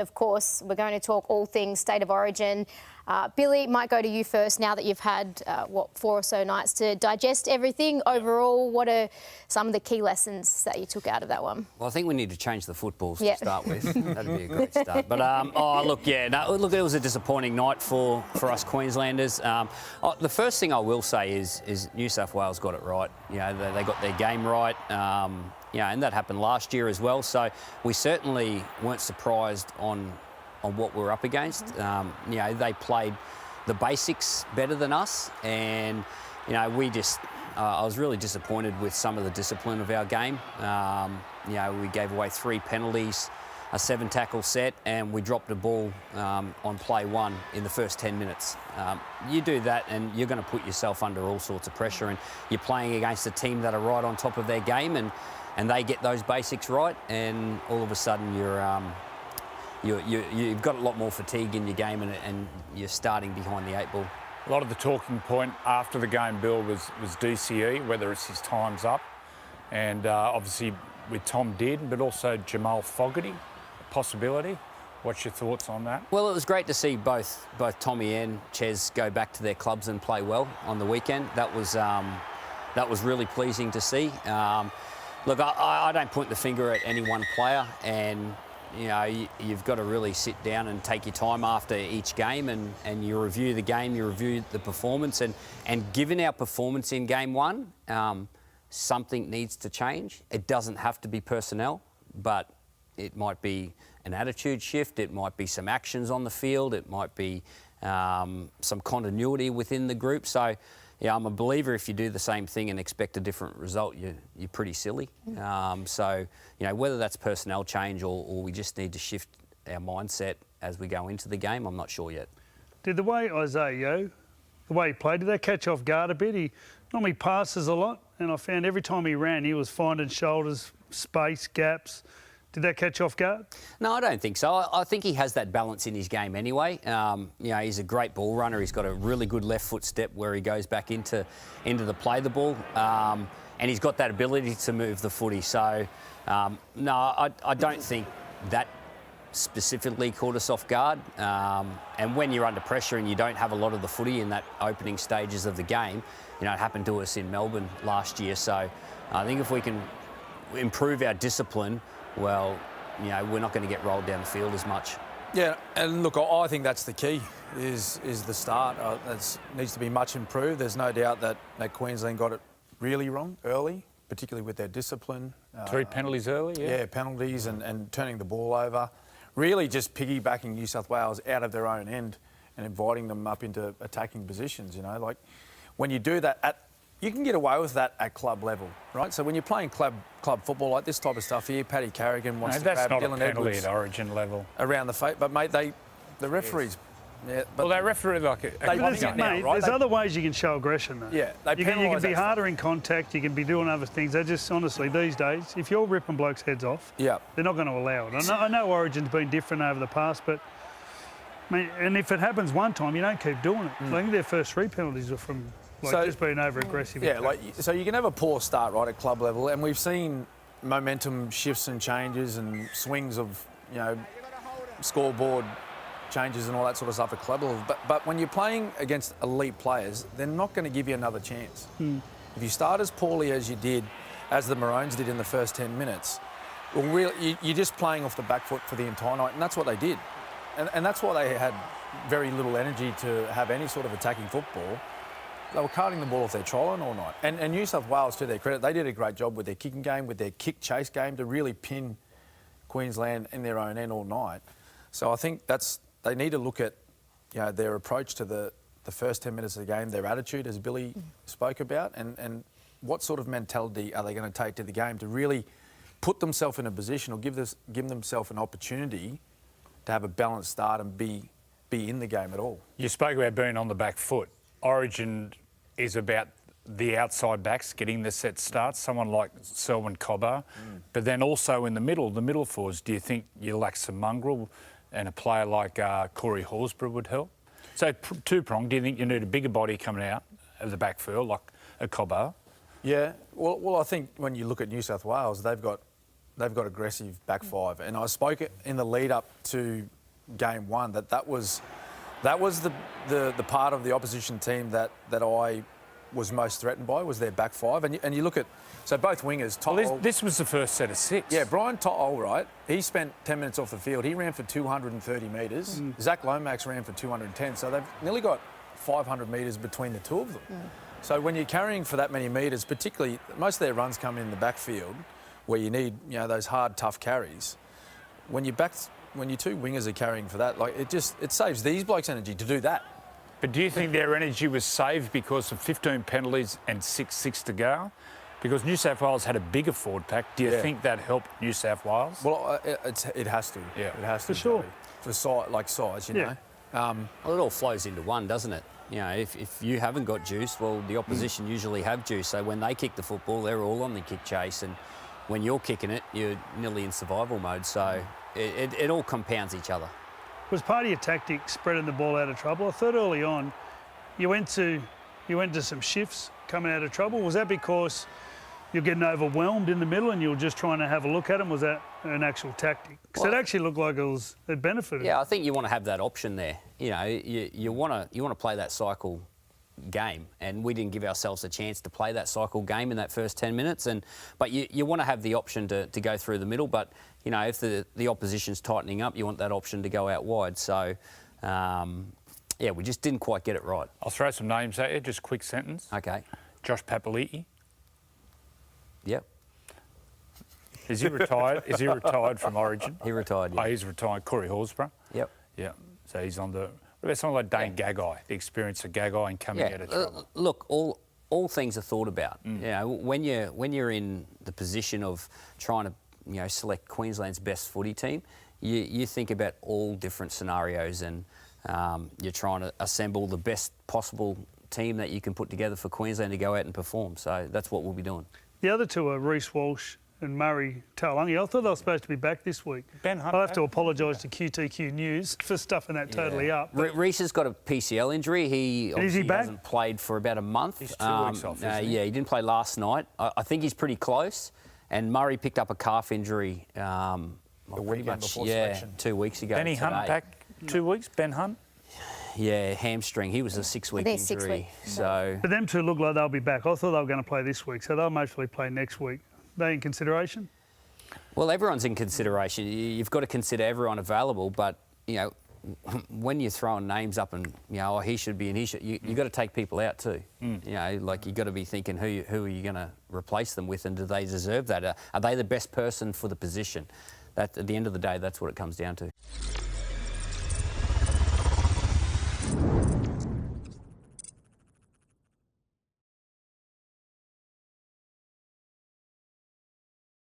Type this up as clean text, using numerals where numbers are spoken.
Of course, we're going to talk all things State of Origin. Billy, might go to you first now that you've had, 4 or so nights to digest everything. Overall, what are some of the key lessons that you took out of that one? Well, I think we need to change the footballs to start with. That'd be a great start. But, it was a disappointing night for us Queenslanders. The first thing I will say is New South Wales got it right. You know, they got their game right. And that happened last year as well. So we certainly weren't surprised on what we're up against. They played the basics better than us, and I was really disappointed with some of the discipline of our game. We gave away 3 penalties, a 7-tackle set, and we dropped the ball on play 1 in the first 10 minutes. You do that and you're going to put yourself under all sorts of pressure, and you're playing against a team that are right on top of their game, and they get those basics right, and all of a sudden you've got a lot more fatigue in your game, and you're starting behind the 8 ball. A lot of the talking point after the game, Bill, was DCE, whether it's his time's up, and obviously with Tom Dearden, but also Jamal Fogarty, a possibility. What's your thoughts on that? Well, it was great to see both Tommy and Ches go back to their clubs and play well on the weekend. That was really pleasing to see. Look, I don't point the finger at any one player, and you've got to really sit down and take your time after each game, and you review the game, you review the performance, and given our performance in game 1, something needs to change. It doesn't have to be personnel, but it might be an attitude shift, it might be some actions on the field, it might be some continuity within the group. So, I'm a believer if you do the same thing and expect a different result, you're pretty silly. Whether that's personnel change or we just need to shift our mindset as we go into the game, I'm not sure yet. Did the way Isaiah, the way he played, did that catch off guard a bit? He normally passes a lot, and I found every time he ran, he was finding shoulders, space, gaps. Did that catch off guard? No, I don't think so. I think he has that balance in his game anyway. He's a great ball runner. He's got a really good left foot step where he goes back into the play the ball. And he's got that ability to move the footy. So, no, I don't think that specifically caught us off guard. And when you're under pressure and you don't have a lot of the footy in that opening stages of the game, it happened to us in Melbourne last year. So I think if we can improve our discipline, well, we're not going to get rolled down the field as much. Yeah, and look, I think that's the key, is the start. That needs to be much improved. There's no doubt that Queensland got it really wrong early, particularly with their discipline. 3 penalties early, yeah. Yeah, penalties and turning the ball over. Really just piggybacking New South Wales out of their own end and inviting them up into attacking positions, Like, when you do that you can get away with that at club level, right? So when you're playing club football, like this type of stuff here, Paddy Carrigan wants to grab Dylan Edwards. That's not a penalty at Origin level. Around the face. But, mate, the referees... Yes. Yeah, but they referee like a mate, there's other ways you can show aggression, though. Yeah. You can be harder in contact, you can be doing other things. They just, honestly, these days, if you're ripping blokes' heads off, they're not going to allow it. I know Origin's been different over the past, but... and if it happens one time, you don't keep doing it. I think their first 3 penalties were from... just being over-aggressive. Yeah, so you can have a poor start, right, at club level, and we've seen momentum shifts and changes and swings of, scoreboard changes and all that sort of stuff at club level. But when you're playing against elite players, they're not going to give you another chance. If you start as poorly as you did, as the Maroons did in the first 10 minutes, well, really, you're just playing off the back foot for the entire night, and that's what they did. And that's why they had very little energy to have any sort of attacking football. They were carting the ball off their try line all night. And New South Wales, to their credit, they did a great job with their kicking game, with their kick-chase game, to really pin Queensland in their own end all night. So I think they need to look at their approach to the first 10 minutes of the game, their attitude, as Billy spoke about, and what sort of mentality are they going to take to the game to really put themselves in a position or give themselves an opportunity to have a balanced start and be in the game at all. You spoke about being on the back foot. Origin is about the outside backs getting the set starts, someone like Selwyn Cobber, but then also in the middle forwards, do you think you lack some mongrel and a player like Corey Horsburgh would help? So two-pronged, do you think you need a bigger body coming out of the backfield like a Cobber? Yeah, well, I think when you look at New South Wales, they've got they've got aggressive back five. And I spoke in the lead up to game one that was the part of the opposition team that I was most threatened by, was their back five. And you look at, so both wingers, Well, this was the first set of 6. yeah, Brian To'o, right? He spent 10 minutes off the field. He ran for 230 metres. Zach Lomax ran for 210. So they've nearly got 500 metres between the two of them. So when you're carrying for that many metres, particularly most of their runs come in the backfield, where you need those hard, tough carries. When your two wingers are carrying for that, like it saves these blokes energy to do that. But do you think their energy was saved because of 15 penalties and 6 to go? Because New South Wales had a bigger forward pack. Do you think that helped New South Wales? Well, it has to. Yeah, it has to. For sure. For size, you know. Well, it all flows into one, doesn't it? If you haven't got juice, well, the opposition usually have juice. So when they kick the football, they're all on the kick chase. And when you're kicking it, you're nearly in survival mode. So it all compounds each other. Was part of your tactic spreading the ball out of trouble? I thought early on you went to some shifts coming out of trouble. Was that because you're getting overwhelmed in the middle and you were just trying to have a look at them? Was that an actual tactic? Because it actually looked like it benefited. Yeah, I think you want to have that option there. You want to play that cycle game, and we didn't give ourselves a chance to play that cycle game in that first 10 minutes. But you want to have the option to go through the middle. But if the opposition's tightening up, you want that option to go out wide. So we just didn't quite get it right. I'll throw some names at you, just quick sentence. Okay. Josh Papali'i. Yep. Is he retired? Is he retired from Origin? He retired, yeah. Oh, he's retired. Corey Horsburgh. Yep. Yeah. So he's on the... What about someone like Dane Gagai, the experience of Gagai and coming out of trouble? Look, all things are thought about. When you're in the position of trying to select Queensland's best footy team, you think about all different scenarios, and you're trying to assemble the best possible team that you can put together for Queensland to go out and perform. So that's what we'll be doing. The other two are Reece Walsh and Murray Taulagi. I thought they were supposed to be back this week. Ben Hunt. I'll have to apologise to QTQ News for stuffing that totally up. Reece has got a PCL injury. He obviously hasn't played for about a month. He's 2 weeks off, isn't he? Yeah, he didn't play last night. I think he's pretty close. And Murray picked up a calf injury The weekend before selection. 2 weeks ago. Benny Hunt back 2 weeks? Ben Hunt? Yeah, hamstring. He was a 6-week I think 6 injury. weeks. So But them two look like they'll be back. I thought they were going to play this week, so they'll mostly play next week. They in consideration? well, everyone's in consideration. You've got to consider everyone available, but when you're throwing names up and he should be and he should, you got to take people out too. Like you got to be thinking who are you going to replace them with, and do they deserve that? Are they the best person for the position? That at the end of the day, that's what it comes down to.